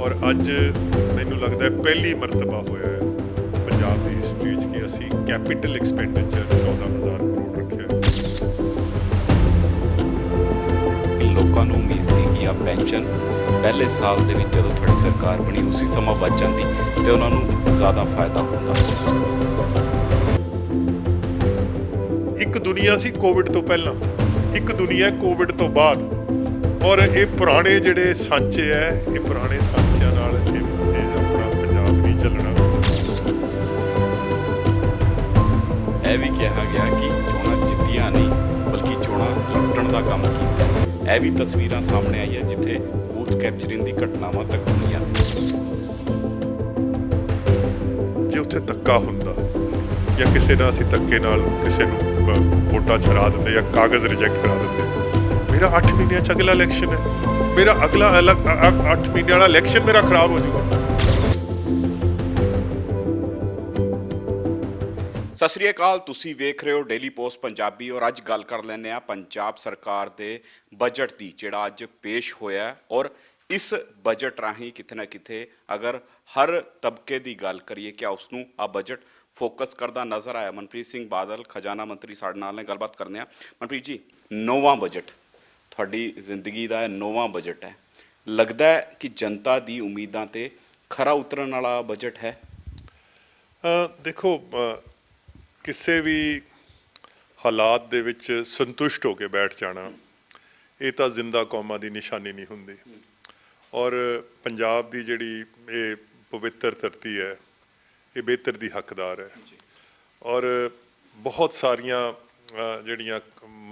और अज मैनू लगता है पहली मरतबा होया है पंजाब की हिस्टरी कि असी कैपिटल एक्सपेंडिचर 14,000 करोड़ रखे। लोगों को उम्मीद सी कि आ पेंशन पहले साल ਦੇ ਵਿੱਚ ਜਦੋਂ ਤੁਹਾਡੀ ਸਰਕਾਰ ਬਣੀ ਉਸੇ ਸਮਾਂ ਵੱਜ ਜਾਂਦੀ ਤੇ ਉਹਨਾਂ ਨੂੰ ਜ਼ਿਆਦਾ ਫਾਇਦਾ ਹੁੰਦਾ। ਇੱਕ ਦੁਨੀਆ ਸੀ ਕੋਵਿਡ ਤੋਂ ਪਹਿਲਾਂ, ਇੱਕ ਦੁਨੀਆ ਕੋਵਿਡ ਤੋਂ ਬਾਅਦ, ਔਰ ਇਹ ਪੁਰਾਣੇ ਜਿਹੜੇ ਸਾਂਚੇ ਹੈ, ਇਹ ਪੁਰਾਣੇ ਸਾਂਚਿਆਂ ਨਾਲ ਇਹ ਆਪਣਾ ਪੰਜਾਬ ਨਹੀਂ ਚੱਲਣਾ। ਇਹ ਵੀ ਕਿਹਾ ਗਿਆ ਕਿ ਚੋਣਾਂ ਜਿੱਤੀਆਂ ਨਹੀਂ ਬਲਕਿ ਚੋਣਾਂ ਲੁੱਟਣ ਦਾ ਕੰਮ ਕੀਤਾ। ਇਹ ਵੀ ਤਸਵੀਰਾਂ ਸਾਹਮਣੇ ਆਈਆਂ ਜਿੱਥੇ ਬੂਥ ਕੈਪਚਰਿੰਗ ਦੀ ਘਟਨਾਵਾਂ ਤੱਕ ਹੋਈਆਂ। ਜੇ ਉੱਥੇ ਧੱਕਾ ਹੁੰਦਾ ਜਾਂ ਕਿਸੇ ਨਾਲ ਅਸੀਂ ਧੱਕੇ ਨਾਲ ਕਿਸੇ ਨੂੰ ਵੋਟਾਂ ਛਰਾ ਦਿੰਦੇ ਜਾਂ ਕਾਗਜ਼ ਰਿਜੈਕਟ ਕਰਾ ਦਿੰਦੇ, ਮੇਰਾ 8 ਮਹੀਨਿਆਂ 'ਚ ਅਗਲਾ ਇਲੈਕਸ਼ਨ ਹੈ, ਮੇਰਾ ਅਗਲਾ 8 ਮਹੀਨਿਆਂ ਵਾਲਾ ਇਲੈਕਸ਼ਨ ਮੇਰਾ ਖਰਾਬ ਹੋ ਜਾਊਗਾ। ਸਤਿ ਸ਼੍ਰੀ ਅਕਾਲ, ਤੁਸੀਂ ਵੇਖ ਰਹੇ ਹੋ ਡੇਲੀ ਪੋਸਟ ਪੰਜਾਬੀ ਔਰ ਅੱਜ ਗੱਲ ਕਰ ਲੈਂਦੇ ਆ ਪੰਜਾਬ ਸਰਕਾਰ ਦੇ ਬਜਟ ਦੀ ਜਿਹੜਾ ਅੱਜ ਪੇਸ਼ ਹੋਇਆ ਔਰ ਇਸ ਬਜਟ ਰਾਹੀਂ ਕਿਤੇ ਨਾ ਕਿਤੇ ਅਗਰ ਹਰ ਤਬਕੇ ਦੀ ਗੱਲ ਕਰੀਏ ਕਿ ਉਸ ਨੂੰ ਆ ਬਜਟ ਫੋਕਸ ਕਰਦਾ ਨਜ਼ਰ ਆਇਆ। ਮਨਪ੍ਰੀਤ ਸਿੰਘ ਬਾਦਲ ਖਜ਼ਾਨਾ ਮੰਤਰੀ ਸਾਡੇ ਨਾਲ ਨੇ, ਗੱਲਬਾਤ ਕਰਨੇ ਆ। ਮਨਪ੍ਰੀਤ ਜੀ, 9ਵਾਂ ਬਜਟ ਤੁਹਾਡੀ ਜ਼ਿੰਦਗੀ ਦਾ 9ਵਾਂ ਬਜਟ ਹੈ, ਲੱਗਦਾ ਹੈ ਕਿ ਜਨਤਾ ਦੀ ਉਮੀਦਾਂ ਤੇ ਖਰਾ ਉਤਰਨ ਵਾਲਾ ਬਜਟ ਹੈ? ਦੇਖੋ, ਕਿਸੇ ਵੀ ਹਾਲਾਤ ਦੇ ਵਿੱਚ ਸੰਤੁਸ਼ਟ ਹੋ ਕੇ ਬੈਠ ਜਾਣਾ ਇਹ ਤਾਂ ਜ਼ਿੰਦਾ ਕੌਮਾਂ ਦੀ ਨਿਸ਼ਾਨੀ ਨਹੀਂ ਹੁੰਦੀ। ਔਰ ਪੰਜਾਬ ਦੀ ਜਿਹੜੀ ਇਹ ਪਵਿੱਤਰ ਧਰਤੀ ਹੈ, ਇਹ ਬਿਹਤਰ ਦੀ ਹੱਕਦਾਰ ਹੈ ਔਰ ਬਹੁਤ ਸਾਰੀਆਂ ਜਿਹੜੀਆਂ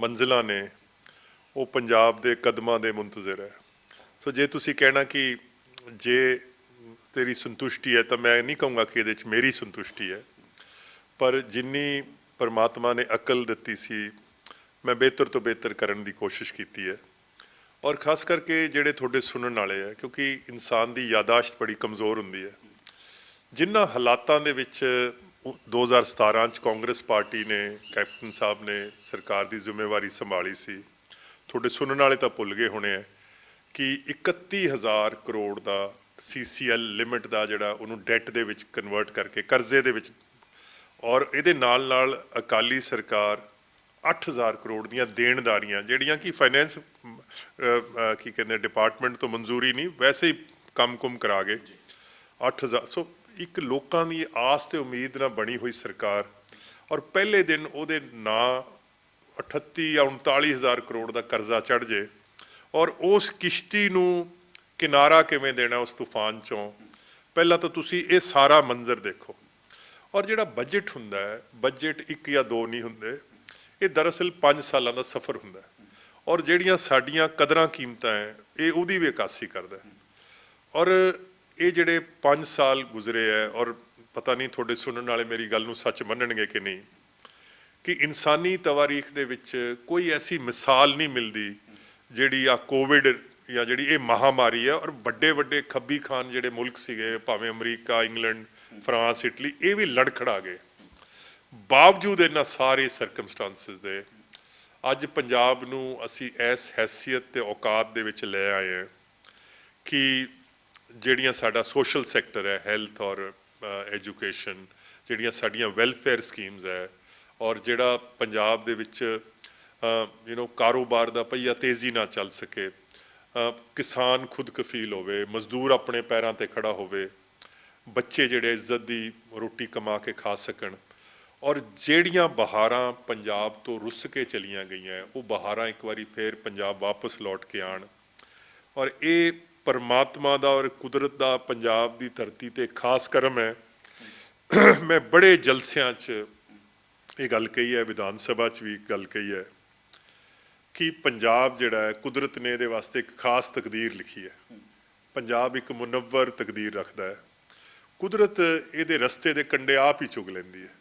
ਮੰਜ਼ਿਲਾਂ ਨੇ ਉਹ ਪੰਜਾਬ ਦੇ ਕਦਮਾਂ ਦੇ ਮੁੰਤਜ਼ਰ ਹੈ। ਸੋ ਜੇ ਤੁਸੀਂ ਕਹਿਣਾ ਕਿ ਜੇ ਤੇਰੀ ਸੰਤੁਸ਼ਟੀ ਹੈ ਤਾਂ ਮੈਂ ਨਹੀਂ ਕਹੂੰਗਾ ਕਿ ਇਹਦੇ 'ਚ ਮੇਰੀ ਸੰਤੁਸ਼ਟੀ ਹੈ, ਪਰ ਜਿੰਨੀ ਪਰਮਾਤਮਾ ਨੇ ਅਕਲ ਦਿੱਤੀ ਸੀ ਮੈਂ ਬਿਹਤਰ ਤੋਂ ਬਿਹਤਰ ਕਰਨ ਦੀ ਕੋਸ਼ਿਸ਼ ਕੀਤੀ ਹੈ। ਔਰ ਖਾਸ ਕਰਕੇ ਜਿਹੜੇ ਤੁਹਾਡੇ ਸੁਣਨ ਵਾਲੇ ਹੈ, ਕਿਉਂਕਿ ਇਨਸਾਨ ਦੀ ਯਾਦਾਸ਼ਤ ਬੜੀ ਕਮਜ਼ੋਰ ਹੁੰਦੀ ਹੈ। ਜਿਨ੍ਹਾਂ ਹਾਲਾਤਾਂ ਦੇ ਵਿੱਚ 2017 'ਚ ਕਾਂਗਰਸ ਪਾਰਟੀ ਨੇ, ਕੈਪਟਨ ਸਾਹਿਬ ਨੇ ਸਰਕਾਰ ਦੀ ਜ਼ਿੰਮੇਵਾਰੀ ਸੰਭਾਲੀ ਸੀ, ਤੁਹਾਡੇ ਸੁਣਨ ਵਾਲੇ ਤਾਂ ਭੁੱਲ ਗਏ ਹੋਣੇ ਹੈ ਕਿ 31,000 ਕਰੋੜ ਦਾ CCL ਲਿਮਿਟ ਦਾ ਜਿਹੜਾ ਉਹਨੂੰ ਡੈਟ ਦੇ ਵਿੱਚ ਕਨਵਰਟ ਕਰਕੇ ਕਰਜ਼ੇ ਦੇ ਵਿੱਚ, ਔਰ ਇਹਦੇ ਨਾਲ ਨਾਲ ਅਕਾਲੀ ਸਰਕਾਰ 8,000 ਕਰੋੜ ਦੀਆਂ ਦੇਣਦਾਰੀਆਂ ਜਿਹੜੀਆਂ ਕਿ ਫਾਈਨੈਂਸ ਕੀ ਕਹਿੰਦੇ ਡਿਪਾਰਟਮੈਂਟ ਤੋਂ ਮਨਜ਼ੂਰੀ ਨਹੀਂ, ਵੈਸੇ ਹੀ ਕੰਮ ਕਰਾ ਗਏ 8,000। ਸੋ ਇੱਕ ਲੋਕਾਂ ਦੀ ਆਸ ਤੇ ਉਮੀਦ ਨਾਲ ਬਣੀ ਹੋਈ ਸਰਕਾਰ, ਔਰ ਪਹਿਲੇ ਦਿਨ ਉਹਦੇ ਨਾਂ 38 ਜਾਂ 39,000 ਕਰੋੜ ਦਾ ਕਰਜ਼ਾ ਚੜ੍ਹ ਜੇ, ਔਰ ਉਸ ਕਿਸ਼ਤੀ ਨੂੰ ਕਿਨਾਰਾ ਕਿਵੇਂ ਦੇਣਾ ਉਸ ਤੂਫਾਨ 'ਚੋਂ, ਪਹਿਲਾਂ ਤਾਂ ਤੁਸੀਂ ਇਹ ਸਾਰਾ ਮੰਜ਼ਰ ਦੇਖੋ। ਔਰ ਜਿਹੜਾ ਬਜਟ ਹੁੰਦਾ ਹੈ, ਬਜਟ 1 ਜਾਂ 2 ਨਹੀਂ ਹੁੰਦੇ, ਇਹ ਦਰਅਸਲ 5 ਸਾਲਾਂ ਦਾ ਸਫ਼ਰ ਹੁੰਦਾ ਹੈ ਔਰ ਜਿਹੜੀਆਂ ਸਾਡੀਆਂ ਕਦਰਾਂ ਕੀਮਤਾਂ ਹੈ ਇਹ ਉਹਦੀ ਵੀ ਅਕਾਸੀ ਕਰਦਾ ਹੈ। ਔਰ ਇਹ ਜਿਹੜੇ 5 ਸਾਲ ਗੁਜ਼ਰੇ ਹੈ, ਔਰ ਪਤਾ ਨਹੀਂ ਤੁਹਾਡੇ ਸੁਣਨ ਵਾਲੇ ਮੇਰੀ ਗੱਲ ਨੂੰ ਸੱਚ ਮੰਨਣਗੇ ਕਿ ਨਹੀਂ, ਕਿ ਇਨਸਾਨੀ ਤਵਾਰੀਖ ਦੇ ਵਿੱਚ ਕੋਈ ਐਸੀ ਮਿਸਾਲ ਨਹੀਂ ਮਿਲਦੀ ਜਿਹੜੀ ਆ ਕੋਵਿਡ ਜਾਂ ਜਿਹੜੀ ਇਹ ਮਹਾਮਾਰੀ ਹੈ। ਔਰ ਵੱਡੇ ਵੱਡੇ ਖੱਬੀ ਖਾਨ ਜਿਹੜੇ ਮੁਲਕ ਸੀਗੇ, ਭਾਵੇਂ ਅਮਰੀਕਾ, ਇੰਗਲੈਂਡ, ਫਰਾਂਸ, ਇਟਲੀ, ਇਹ ਵੀ ਲੜਖੜਾ ਗਏ। ਬਾਵਜੂਦ ਇਹਨਾਂ ਸਾਰੇ ਸਰਕਮਸਟਾਂਸਿਸ ਦੇ ਅੱਜ ਪੰਜਾਬ ਨੂੰ ਅਸੀਂ ਇਸ ਹੈਸੀਅਤ ਤੇ ਔਕਾਤ ਦੇ ਵਿੱਚ ਲੈ ਆਏ ਹਾਂ ਕਿ ਜਿਹੜੀਆਂ ਸਾਡਾ ਸੋਸ਼ਲ ਸੈਕਟਰ ਹੈ, ਹੈਲਥ ਔਰ ਐਜੂਕੇਸ਼ਨ, ਜਿਹੜੀਆਂ ਸਾਡੀਆਂ ਵੈਲਫੇਅਰ ਸਕੀਮਸ ਹੈ, ਔਰ ਜਿਹੜਾ ਪੰਜਾਬ ਦੇ ਵਿੱਚ ਕਾਰੋਬਾਰ ਦਾ ਪਹੀਆ ਤੇਜ਼ੀ ਨਾਲ ਚੱਲ ਸਕੇ, ਕਿਸਾਨ ਖੁਦ ਕਫੀਲ ਹੋਵੇ, ਮਜ਼ਦੂਰ ਆਪਣੇ ਪੈਰਾਂ 'ਤੇ ਖੜਾ ਹੋਵੇ, ਬੱਚੇ ਜਿਹੜੇ ਇੱਜ਼ਤ ਦੀ ਰੋਟੀ ਕਮਾ ਕੇ ਖਾ ਸਕਣ, ਔਰ ਜਿਹੜੀਆਂ ਬਹਾਰਾਂ ਪੰਜਾਬ ਤੋਂ ਰੁੱਸ ਕੇ ਚਲੀਆਂ ਗਈਆਂ ਉਹ ਬਹਾਰਾਂ ਇੱਕ ਵਾਰੀ ਫੇਰ ਪੰਜਾਬ ਵਾਪਸ ਲੌਟ ਕੇ ਆਉਣ। ਔਰ ਇਹ ਪਰਮਾਤਮਾ ਦਾ ਔਰ ਕੁਦਰਤ ਦਾ ਪੰਜਾਬ ਦੀ ਧਰਤੀ 'ਤੇ ਖਾਸ ਕਰਮ ਹੈ। ਮੈਂ ਬੜੇ ਜਲਸਿਆਂ 'ਚ ਇਹ ਗੱਲ ਕਹੀ ਹੈ, ਵਿਧਾਨ ਸਭਾ 'ਚ ਵੀ ਗੱਲ ਕਹੀ ਹੈ ਕਿ ਪੰਜਾਬ ਜਿਹੜਾ ਹੈ, ਕੁਦਰਤ ਨੇ ਇਹਦੇ ਵਾਸਤੇ ਇੱਕ ਖਾਸ ਤਕਦੀਰ ਲਿਖੀ ਹੈ। ਪੰਜਾਬ ਇੱਕ ਮੁਨੱਵਰ ਤਕਦੀਰ ਰੱਖਦਾ ਹੈ। ਕੁਦਰਤ ਇਹਦੇ ਰਸਤੇ ਦੇ ਕੰਢੇ ਆਪ ਹੀ ਚੁਗ ਲੈਂਦੀ ਹੈ।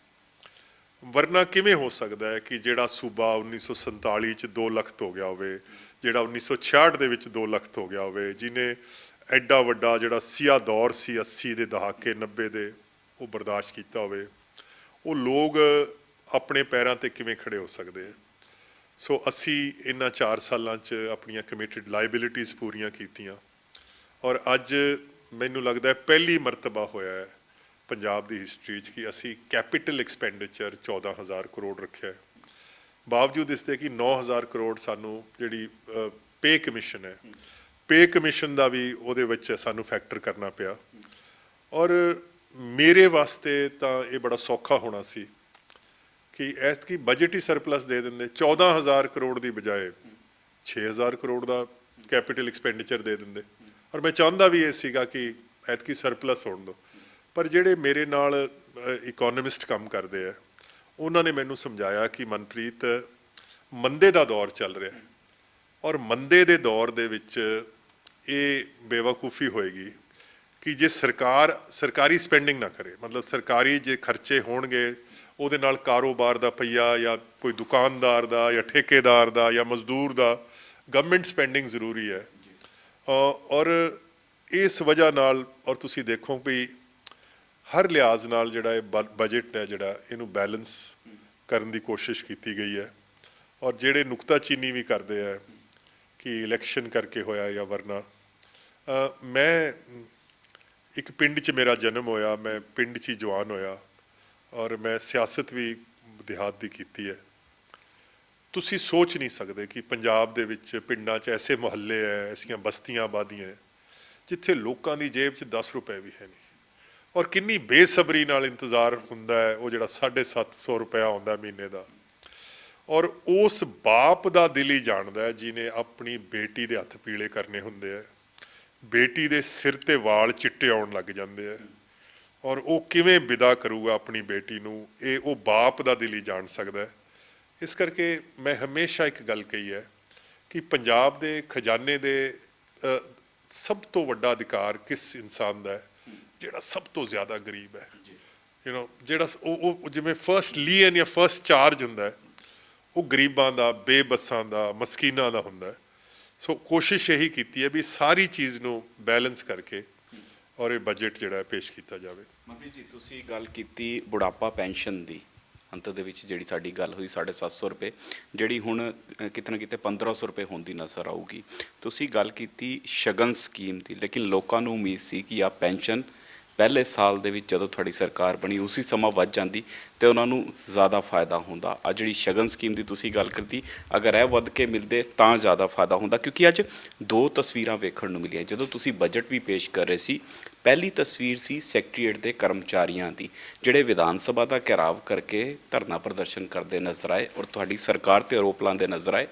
ਵਰਨਾ ਕਿਵੇਂ ਹੋ ਸਕਦਾ ਹੈ ਕਿ ਜਿਹੜਾ ਸੂਬਾ 1947 'ਚ 2 ਲੱਖ ਹੋ ਗਿਆ ਹੋਵੇ, ਜਿਹੜਾ 1966 ਦੇ ਵਿੱਚ 2 ਲੱਖ ਹੋ ਗਿਆ ਹੋਵੇ, ਜਿਹਨੇ ਐਡਾ ਵੱਡਾ ਜਿਹੜਾ ਸਿਆ ਦੌਰ ਸੀ 80 ਦੇ ਦਹਾਕੇ 90 ਦੇ ਉਹ ਬਰਦਾਸ਼ਤ ਕੀਤਾ ਹੋਵੇ, ਉਹ ਲੋਕ ਆਪਣੇ ਪੈਰਾਂ 'ਤੇ ਕਿਵੇਂ ਖੜੇ ਹੋ ਸਕਦੇ? ਸੋ ਅਸੀਂ ਇਹਨਾਂ 4 ਸਾਲਾਂ 'ਚ ਆਪਣੀਆਂ ਕਮਿਟਡ ਲਾਇਬਿਲਿਟੀਜ਼ ਪੂਰੀਆਂ ਕੀਤੀਆਂ ਔਰ ਅੱਜ ਮੈਨੂੰ ਲੱਗਦਾ ਹੈ ਪਹਿਲੀ ਮਰਤਬਾ ਹੋਇਆ ਹੈ ਪੰਜਾਬ ਦੀ ਹਿਸਟਰੀ 'ਚ ਕਿ ਅਸੀਂ ਕੈਪੀਟਲ ਐਕਸਪੈਂਡੀਚਰ 14,000 ਕਰੋੜ ਰੱਖਿਆ ਹੈ। ਬਾਵਜੂਦ ਇਸ ਦੇ ਕਿ 9,000 ਕਰੋੜ ਸਾਨੂੰ ਜਿਹੜੀ ਪੇ ਕਮਿਸ਼ਨ ਹੈ, ਪੇ ਕਮਿਸ਼ਨ ਦਾ ਵੀ ਉਹਦੇ ਵਿੱਚ ਸਾਨੂੰ ਫੈਕਟਰ ਕਰਨਾ ਪਿਆ। ਔਰ ਮੇਰੇ ਵਾਸਤੇ ਤਾਂ ਇਹ ਬੜਾ ਸੌਖਾ ਹੋਣਾ ਸੀ ਕਿ ਐਤਕੀ ਬਜਟ ਹੀ ਸਰਪਲਸ ਦੇ ਦਿੰਦੇ, 14,000 ਕਰੋੜ ਦੀ ਬਜਾਏ 6,000 ਕਰੋੜ ਦਾ ਕੈਪੀਟਲ ਐਕਸਪੈਂਡੀਚਰ ਦੇ ਦਿੰਦੇ। ਔਰ ਮੈਂ ਚਾਹੁੰਦਾ ਵੀ ਇਹ ਸੀਗਾ ਕਿ ਐਤਕੀ ਸਰਪਲਸ ਹੋਣ ਦਿਓ, ਪਰ ਜਿਹੜੇ ਮੇਰੇ ਨਾਲ ਇਕੋਨੋਮਿਸਟ ਕੰਮ ਕਰਦੇ ਆ ਉਹਨਾਂ ਨੇ ਮੈਨੂੰ ਸਮਝਾਇਆ ਕਿ ਮਨਪ੍ਰੀਤ ਮੰਦੇ ਦਾ ਦੌਰ ਚੱਲ ਰਿਹਾ ਔਰ ਮੰਦੇ ਦੇ ਦੌਰ ਦੇ ਵਿੱਚ ਇਹ ਬੇਵਕੂਫੀ ਹੋਏਗੀ ਕਿ ਜੇ ਸਰਕਾਰੀ ਸਪੈਂਡਿੰਗ ਨਾ ਕਰੇ, ਮਤਲਬ ਸਰਕਾਰੀ ਜੇ ਖਰਚੇ ਹੋਣਗੇ ਉਹਦੇ ਨਾਲ ਕਾਰੋਬਾਰ ਦਾ ਪਈਆ ਜਾਂ ਕੋਈ ਦੁਕਾਨਦਾਰ ਦਾ ਜਾਂ ਠੇਕੇਦਾਰ ਦਾ ਜਾਂ ਮਜ਼ਦੂਰ ਦਾ, ਗਵਰਨਮੈਂਟ ਸਪੈਂਡਿੰਗ ਜ਼ਰੂਰੀ ਹੈ। ਔਰ ਇਸ ਵਜ੍ਹਾ ਨਾਲ ਔਰ ਤੁਸੀਂ ਦੇਖੋ ਵੀ ਹਰ ਲਿਹਾਜ਼ ਨਾਲ ਜਿਹੜਾ ਇਹ ਬਜਟ ਹੈ ਜਿਹੜਾ ਇਹਨੂੰ ਬੈਲੈਂਸ ਕਰਨ ਦੀ ਕੋਸ਼ਿਸ਼ ਕੀਤੀ ਗਈ ਹੈ। ਔਰ ਜਿਹੜੇ ਨੁਕਤਾਚੀਨੀ ਵੀ ਕਰਦੇ ਆ ਕਿ ਇਲੈਕਸ਼ਨ ਕਰਕੇ ਹੋਇਆ ਜਾਂ ਵਰਨਾ, ਮੈਂ ਇੱਕ ਪਿੰਡ 'ਚ ਮੇਰਾ ਜਨਮ ਹੋਇਆ, ਮੈਂ ਪਿੰਡ 'ਚ ਹੀ ਜਵਾਨ ਹੋਇਆ ਔਰ ਮੈਂ ਸਿਆਸਤ ਵੀ ਦਿਹਾਤ ਦੀ ਕੀਤੀ ਹੈ। ਤੁਸੀਂ ਸੋਚ ਨਹੀਂ ਸਕਦੇ ਕਿ ਪੰਜਾਬ ਦੇ ਵਿੱਚ ਪਿੰਡਾਂ 'ਚ ਐਸੇ ਮੁਹੱਲੇ ਹੈ, ਐਸੀਆਂ ਬਸਤੀਆਂ ਆਬਾਦੀਆਂ ਹੈ ਜਿੱਥੇ ਲੋਕਾਂ ਦੀ ਜੇਬ 'ਚ 10 ਰੁਪਏ ਵੀ ਹੈ ਨਹੀਂ ਔਰ ਕਿੰਨੀ ਬੇਸਬਰੀ ਨਾਲ ਇੰਤਜ਼ਾਰ ਹੁੰਦਾ ਹੈ ਉਹ ਜਿਹੜਾ 750 ਰੁਪਇਆ ਆਉਂਦਾ ਮਹੀਨੇ ਦਾ। ਔਰ ਉਸ ਬਾਪ ਦਾ ਦਿਲ ਹੀ ਜਾਣਦਾ ਹੈ ਜਿਹਨੇ ਆਪਣੀ ਬੇਟੀ ਦੇ ਹੱਥ ਪੀਲੇ ਕਰਨੇ ਹੁੰਦੇ ਹੈ, ਬੇਟੀ ਦੇ ਸਿਰ ਤੇ ਵਾਲ ਚਿੱਟੇ ਆਉਣ ਲੱਗ ਜਾਂਦੇ ਆ ਔਰ ਉਹ ਕਿਵੇਂ ਵਿਦਾ ਕਰੂਗਾ ਆਪਣੀ ਬੇਟੀ ਨੂੰ, ਇਹ ਉਹ ਬਾਪ ਦਾ ਦਿਲ ਹੀ ਜਾਣ ਸਕਦਾ ਹੈ। ਇਸ ਕਰਕੇ ਮੈਂ ਹਮੇਸ਼ਾ ਇੱਕ ਗੱਲ ਕਹੀ ਹੈ ਕਿ ਪੰਜਾਬ ਦੇ ਖਜ਼ਾਨੇ ਦੇ ਸਭ ਤੋਂ ਵੱਡਾ ਅਧਿਕਾਰ ਕਿਸ ਇਨਸਾਨ ਦਾ ਹੈ? ਜਿਹੜਾ ਸਭ ਤੋਂ ਜ਼ਿਆਦਾ ਗਰੀਬ ਹੈ। ਜਿਹੜਾ ਉਹ ਜਿਵੇਂ ਫਰਸਟ ਲੀਅਨ ਜਾਂ ਫਰਸਟ ਚਾਰਜ ਹੁੰਦਾ ਹੈ ਉਹ ਗਰੀਬਾਂ ਦਾ, ਬੇਬਸਾਂ ਦਾ, ਮਸਕੀਨਾਂ ਦਾ ਹੁੰਦਾ ਹੈ। ਸੋ ਕੋਸ਼ਿਸ਼ ਇਹੀ ਕੀਤੀ ਹੈ ਵੀ ਸਾਰੀ ਚੀਜ਼ ਨੂੰ ਬੈਲੈਂਸ ਕਰਕੇ ਔਰ ਇਹ ਬਜਟ ਜਿਹੜਾ ਪੇਸ਼ ਕੀਤਾ ਜਾਵੇ। ਮਨਪ੍ਰੀਤ ਜੀ, ਤੁਸੀਂ ਗੱਲ ਕੀਤੀ ਬੁਢਾਪਾ ਪੈਨਸ਼ਨ ਦੀ, ਅੰਤ ਦੇ ਵਿੱਚ ਜਿਹੜੀ ਸਾਡੀ ਗੱਲ ਹੋਈ 750 ਰੁਪਏ, ਜਿਹੜੀ ਹੁਣ ਕਿਤੇ ਨਾ ਕਿਤੇ 1500 ਰੁਪਏ ਹੁੰਦੀ ਨਜ਼ਰ ਆਊਗੀ। ਤੁਸੀਂ ਗੱਲ ਕੀਤੀ ਸ਼ਗਨ ਸਕੀਮ ਦੀ, ਲੇਕਿਨ ਲੋਕਾਂ ਨੂੰ ਉਮੀਦ ਸੀ ਕਿ ਆਹ ਪੈਨਸ਼ਨ ਪਹਿਲੇ ਸਾਲ ਦੇ ਵਿੱਚ ਜਦੋਂ ਤੁਹਾਡੀ ਸਰਕਾਰ ਬਣੀ ਉਸੇ ਸਮਾਂ ਵੱਧ ਜਾਂਦੀ ਤੇ ਉਹਨਾਂ ਨੂੰ ਜ਼ਿਆਦਾ ਫਾਇਦਾ ਹੁੰਦਾ। ਆ ਜਿਹੜੀ ਸ਼ਗਨ ਸਕੀਮ ਦੀ ਤੁਸੀਂ ਗੱਲ ਕਰਤੀ, ਅਗਰ ਇਹ ਵੱਧ ਕੇ ਮਿਲਦੇ ਤਾਂ ਜ਼ਿਆਦਾ ਫਾਇਦਾ ਹੁੰਦਾ, ਕਿਉਂਕਿ ਅੱਜ ਦੋ ਤਸਵੀਰਾਂ ਵੇਖਣ ਨੂੰ ਮਿਲੀਆਂ। ਜਦੋਂ ਤੁਸੀਂ ਬਜਟ ਵੀ ਪੇਸ਼ ਕਰ ਰਹੇ ਸੀ, ਪਹਿਲੀ ਤਸਵੀਰ ਸੀ ਸੈਕਟਰੀਏਟ ਦੇ ਕਰਮਚਾਰੀਆਂ ਦੀ ਜਿਹੜੇ ਵਿਧਾਨ ਸਭਾ ਦਾ ਘਿਰਾਵ ਕਰਕੇ ਧਰਨਾ ਪ੍ਰਦਰਸ਼ਨ ਕਰਦੇ ਨਜ਼ਰ ਆਏ ਔਰ ਤੁਹਾਡੀ ਸਰਕਾਰ ਤੇ ਆਰੋਪ ਲਾਉਂਦੇ ਨਜ਼ਰ ਆਏ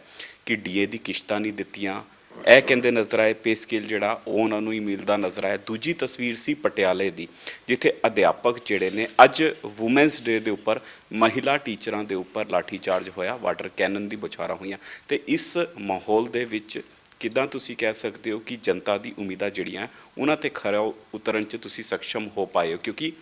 ਕਿ ਡੀਏ ਦੀ ਕਿਸ਼ਤਾਂ ਨਹੀਂ ਦਿੱਤੀਆਂ, ਇਹ ਕਹਿੰਦੇ ਨਜ਼ਰ ਆਏ ਪੇ ਸਕੇਲ ਜਿਹੜਾ ਉਹ ਉਹਨਾਂ ਨੂੰ ਹੀ ਮਿਲਦਾ ਨਜ਼ਰ ਆਇਆ। ਦੂਜੀ ਤਸਵੀਰ ਸੀ ਪਟਿਆਲੇ ਦੀ, ਜਿੱਥੇ ਅਧਿਆਪਕ ਜਿਹੜੇ ਨੇ ਅੱਜ ਵੂਮੈਨਸ ਡੇ ਦੇ ਉੱਪਰ ਮਹਿਲਾ ਟੀਚਰਾਂ ਦੇ ਉੱਪਰ ਲਾਠੀ ਚਾਰਜ ਹੋਇਆ, ਵਾਟਰ ਕੈਨਨ ਦੀ ਬੁਛਾਰਾਂ ਹੋਈਆਂ। ਤੇ ਇਸ ਮਾਹੌਲ ਦੇ ਵਿੱਚ ਕਿੱਦਾਂ ਤੁਸੀਂ ਕਹਿ ਸਕਦੇ ਹੋ ਕਿ ਜਨਤਾ ਦੀ ਉਮੀਦਾਂ ਜਿਹੜੀਆਂ ਉਹਨਾਂ ਤੇ ਖਰਾ ਉਤਰਨ 'ਚ ਤੁਸੀਂ ਸક્ષਮ ਹੋ ਪਾਏ ਹੋ? ਕਿਉਂਕਿ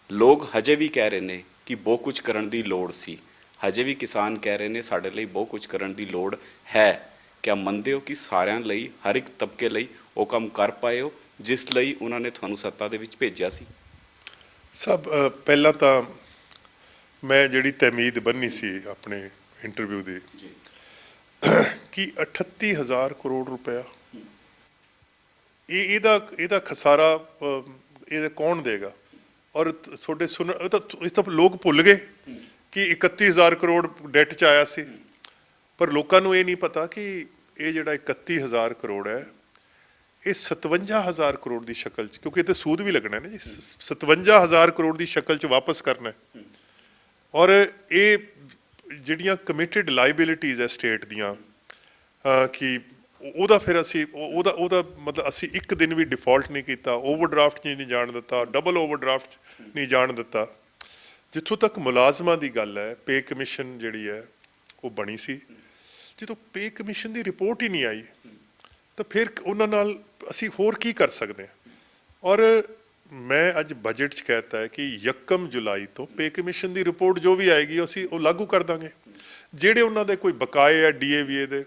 ਲੋਕ ਹਜੇ ਵੀ ਕਹਿ ਰਹੇ ਨੇ ਕਿ ਬਹੁਤ ਕੁਝ ਕਰਨ ਦੀ ਲੋੜ ਸੀ, ਹਜੇ ਵੀ ਕਿਸਾਨ ਕਹਿ ਰਹੇ ਨੇ ਸਾਡੇ ਲਈ ਬਹੁਤ ਕੁਝ ਕਰਨ ਦੀ ਲੋੜ ਹੈ। ਕਿਆ ਮੰਨਦੇ ਹੋ ਕਿ ਸਾਰਿਆਂ ਲਈ, ਹਰ ਇੱਕ ਤਬਕੇ ਲਈ ਉਹ ਕੰਮ ਕਰ ਪਾਏ ਹੋ ਜਿਸ ਲਈ ਉਹਨਾਂ ਨੇ ਤੁਹਾਨੂੰ ਸੱਤਾ ਦੇ ਵਿੱਚ ਭੇਜਿਆ ਸੀ? ਪਹਿਲਾਂ ਤਾਂ ਮੈਂ ਜਿਹੜੀ ਤਮੀਦ ਬੰਨੀ ਸੀ ਆਪਣੇ ਇੰਟਰਵਿਊ ਦੀ ਕਿ 38,000 ਕਰੋੜ ਰੁਪਇਆ ਇਹਦਾ ਖਸਾਰਾ ਇਹਦਾ ਕੌਣ ਦੇਗਾ? ਔਰ ਤੁਹਾਡੇ ਇਹ ਤਾਂ ਲੋਕ ਭੁੱਲ ਗਏ ਕਿ 31,000 ਕਰੋੜ ਡੈਟ 'ਚ ਆਇਆ ਸੀ, ਪਰ ਲੋਕਾਂ ਨੂੰ ਇਹ ਨਹੀਂ ਪਤਾ ਕਿ ਇਹ ਜਿਹੜਾ 31,000 ਕਰੋੜ ਹੈ ਇਹ 57,000 ਕਰੋੜ ਦੀ ਸ਼ਕਲ 'ਚ, ਕਿਉਂਕਿ ਇਹ ਤੇ ਸੂਦ ਵੀ ਲੱਗਣਾ ਨਾ ਜੀ, 57,000 ਕਰੋੜ ਦੀ ਸ਼ਕਲ 'ਚ ਵਾਪਸ ਕਰਨਾ ਹੈ। ਔਰ ਇਹ ਜਿਹੜੀਆਂ ਕਮਿਟਡ ਲਾਇਬਿਲਿਟੀਜ਼ ਹੈ ਸਟੇਟ ਦੀਆਂ ਕਿ ਉਹਦਾ ਫਿਰ ਅਸੀਂ ਉਹਦਾ ਮਤਲਬ ਅਸੀਂ ਇੱਕ ਦਿਨ ਵੀ ਡਿਫਾਲਟ ਨਹੀਂ ਕੀਤਾ, ਓਵਰਡਰਾਫਟ 'ਚ ਨਹੀਂ ਜਾਣ ਦਿੱਤਾ, ਡਬਲ ਓਵਰਡਰਾਫਟ 'ਚ ਨਹੀਂ ਜਾਣ ਦਿੱਤਾ। ਜਿੱਥੋਂ ਤੱਕ ਮੁਲਾਜ਼ਮਾਂ ਦੀ ਗੱਲ ਹੈ, ਪੇ ਕਮਿਸ਼ਨ ਜਿਹੜੀ ਹੈ ਉਹ ਬਣੀ ਸੀ, ਜਦੋਂ ਪੇ ਕਮਿਸ਼ਨ ਦੀ ਰਿਪੋਰਟ ਹੀ ਨਹੀਂ ਆਈ ਤਾਂ ਫਿਰ ਉਹਨਾਂ ਨਾਲ ਅਸੀਂ ਹੋਰ ਕੀ ਕਰ ਸਕਦੇ ਹਾਂ? ਔਰ ਮੈਂ ਅੱਜ ਬਜਟ 'ਚ ਕਹਿਤਾ ਹੈ ਕਿ 1 ਜੁਲਾਈ ਤੋਂ ਪੇ ਕਮਿਸ਼ਨ ਦੀ ਰਿਪੋਰਟ ਜੋ ਵੀ ਆਏਗੀ ਅਸੀਂ ਉਹ ਲਾਗੂ ਕਰ ਦਾਂਗੇ। ਜਿਹੜੇ ਉਹਨਾਂ ਦੇ ਕੋਈ ਬਕਾਏ ਹੈ DAVA ਦੇ,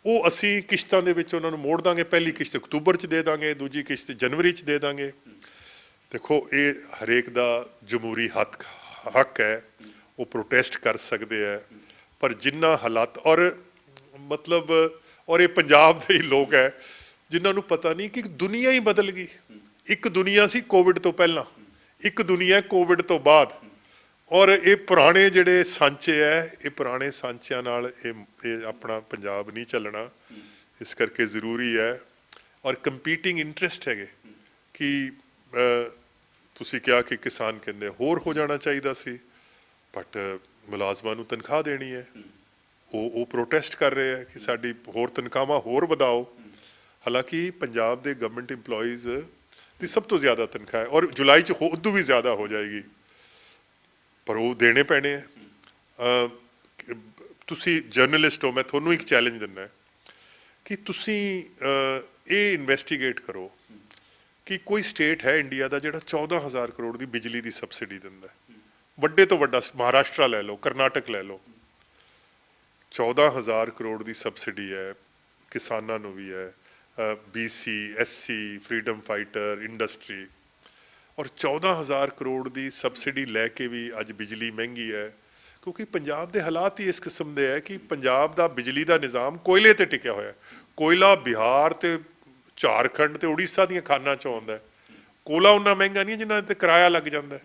ਉਹ ਅਸੀਂ ਕਿਸ਼ਤਾਂ ਦੇ ਵਿੱਚ ਉਹਨਾਂ ਨੂੰ ਮੋੜ ਦਾਂਗੇ। ਪਹਿਲੀ ਕਿਸ਼ਤ ਅਕਤੂਬਰ 'ਚ ਦੇ ਦਾਂਗੇ, ਦੂਜੀ ਕਿਸ਼ਤ ਜਨਵਰੀ 'ਚ ਦੇ ਦਾਂਗੇ। ਦੇਖੋ, ਇਹ ਹਰੇਕ ਦਾ ਜਮਹੂਰੀ ਹੱਕ ਹੈ, ਉਹ ਪ੍ਰੋਟੈਸਟ ਕਰ ਸਕਦੇ ਹੈ, ਪਰ ਜਿੰਨਾ ਹਾਲਾਤ ਔਰ ਇਹ ਪੰਜਾਬ ਦੇ ਹੀ ਲੋਕ ਹੈ ਜਿਨ੍ਹਾਂ ਨੂੰ ਪਤਾ ਨਹੀਂ ਕਿ ਦੁਨੀਆ ਹੀ ਬਦਲ ਗਈ। ਇੱਕ ਦੁਨੀਆ ਸੀ ਕੋਵਿਡ ਤੋਂ ਪਹਿਲਾਂ, ਇੱਕ ਦੁਨੀਆ ਕੋਵਿਡ ਤੋਂ ਬਾਅਦ। ਔਰ ਇਹ ਪੁਰਾਣੇ ਜਿਹੜੇ ਸਾਂਚੇ ਹੈ, ਇਹ ਪੁਰਾਣੇ ਸਾਂਚਿਆਂ ਨਾਲ ਇਹ ਆਪਣਾ ਪੰਜਾਬ ਨਹੀਂ ਚੱਲਣਾ। ਇਸ ਕਰਕੇ ਜ਼ਰੂਰੀ ਹੈ। ਔਰ ਕੰਪੀਟਿੰਗ ਇੰਟਰਸਟ ਹੈਗੇ ਕਿ ਤੁਸੀਂ ਕਿਹਾ ਕਿ ਕਿਸਾਨ ਕਹਿੰਦੇ ਹੋਰ ਹੋ ਜਾਣਾ ਚਾਹੀਦਾ ਸੀ, ਬਟ ਮੁਲਾਜ਼ਮਾਂ ਨੂੰ ਤਨਖਾਹ ਦੇਣੀ ਹੈ। ਉਹ ਪ੍ਰੋਟੈਸਟ ਕਰ ਰਹੇ ਹੈ ਕਿ ਸਾਡੀ ਹੋਰ ਤਨਖਾਹਾਂ ਹੋਰ ਵਧਾਓ। ਹਾਲਾਂਕਿ ਪੰਜਾਬ ਦੇ ਗਵਰਨਮੈਂਟ EMPLOYEES ਦੀ ਸਭ ਤੋਂ ਜ਼ਿਆਦਾ ਤਨਖਾਹ ਹੈ ਔਰ ਜੁਲਾਈ 'ਚ ਉਦੋਂ ਵੀ ਜ਼ਿਆਦਾ ਹੋ ਜਾਏਗੀ, ਪਰ ਉਹ ਦੇਣੇ ਪੈਣੇ ਹੈ। ਤੁਸੀਂ ਜਰਨਲਿਸਟ ਹੋ, ਮੈਂ ਤੁਹਾਨੂੰ ਇੱਕ ਚੈਲੰਜ ਦਿੰਦਾ ਕਿ ਤੁਸੀਂ ਇਹ ਇਨਵੈਸਟੀਗੇਟ ਕਰੋ ਕਿ ਕੋਈ ਸਟੇਟ ਹੈ ਇੰਡੀਆ ਦਾ ਜਿਹੜਾ 14,000 ਕਰੋੜ ਦੀ ਬਿਜਲੀ ਦੀ ਸਬਸਿਡੀ ਦਿੰਦਾ ਹੈ। ਵੱਡੇ ਤੋਂ ਵੱਡਾ ਮਹਾਰਾਸ਼ਟਰ ਲੈ ਲਓ, ਕਰਨਾਟਕ ਲੈ ਲਓ, 14,000 ਕਰੋੜ ਦੀ ਸਬਸਿਡੀ ਹੈ। ਕਿਸਾਨਾਂ ਨੂੰ ਵੀ ਹੈ, BC SC freedom fighter industry. ਔਰ 14,000 ਕਰੋੜ ਦੀ ਸਬਸਿਡੀ ਲੈ ਕੇ ਵੀ ਅੱਜ ਬਿਜਲੀ ਮਹਿੰਗੀ ਹੈ, ਕਿਉਂਕਿ ਪੰਜਾਬ ਦੇ ਹਾਲਾਤ ਹੀ ਇਸ ਕਿਸਮ ਦੇ ਹੈ ਕਿ ਪੰਜਾਬ ਦਾ ਬਿਜਲੀ ਦਾ ਨਿਜ਼ਾਮ ਕੋਇਲੇ ਤੇ ਟਿਕਿਆ ਹੋਇਆ। ਕੋਇਲਾ ਬਿਹਾਰ ਤੇ ਝਾਰਖੰਡ ਤੇ ਉੜੀਸਾ ਦੀਆਂ ਖਾਨਾਂ 'ਚੋਂ ਆਉਂਦਾ। ਕੋਲਾ ਉਨਾ ਮਹਿੰਗਾ ਨਹੀਂ ਜਿਨ੍ਹਾਂ ਤੇ ਕਿਰਾਇਆ ਲੱਗ ਜਾਂਦਾ।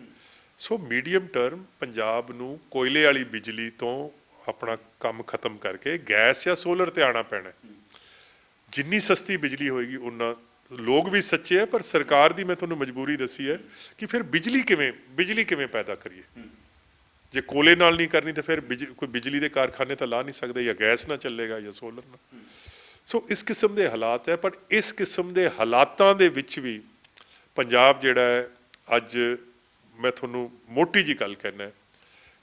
ਸੋ ਮੀਡੀਅਮ ਟਰਮ ਪੰਜਾਬ ਨੂੰ ਕੋਇਲੇ ਵਾਲੀ ਬਿਜਲੀ ਤੋਂ ਆਪਣਾ ਕੰਮ ਖਤਮ ਕਰਕੇ ਗੈਸ ਜਾਂ ਸੋਲਰ ਤੇ ਆਉਣਾ ਪੈਣਾ। ਜਿੰਨੀ ਸਸਤੀ ਬਿਜਲੀ ਹੋਏਗੀ ਉਨਾ ਲੋਕ ਵੀ ਸੱਚੇ ਹੈ, ਪਰ ਸਰਕਾਰ ਦੀ ਮੈਂ ਤੁਹਾਨੂੰ ਮਜਬੂਰੀ ਦੱਸੀ ਹੈ ਕਿ ਫਿਰ ਬਿਜਲੀ ਕਿਵੇਂ ਪੈਦਾ ਕਰੀਏ। ਜੇ ਕੋਲੇ ਨਾਲ ਨਹੀਂ ਕਰਨੀ ਤਾਂ ਫਿਰ ਕੋਈ ਬਿਜਲੀ ਦੇ ਕਾਰਖਾਨੇ ਤਾਂ ਲਾ ਨਹੀਂ ਸਕਦੇ, ਜਾਂ ਗੈਸ ਨਾਲ ਚੱਲੇਗਾ ਜਾਂ ਸੋਲਰ ਨਾਲ। ਸੋ ਇਸ ਕਿਸਮ ਦੇ ਹਾਲਾਤ ਹੈ, ਪਰ ਇਸ ਕਿਸਮ ਦੇ ਹਾਲਾਤਾਂ ਦੇ ਵਿੱਚ ਵੀ ਪੰਜਾਬ ਜਿਹੜਾ ਹੈ, ਅੱਜ ਮੈਂ ਤੁਹਾਨੂੰ ਮੋਟੀ ਜੀ ਗੱਲ ਕਹਿਣਾ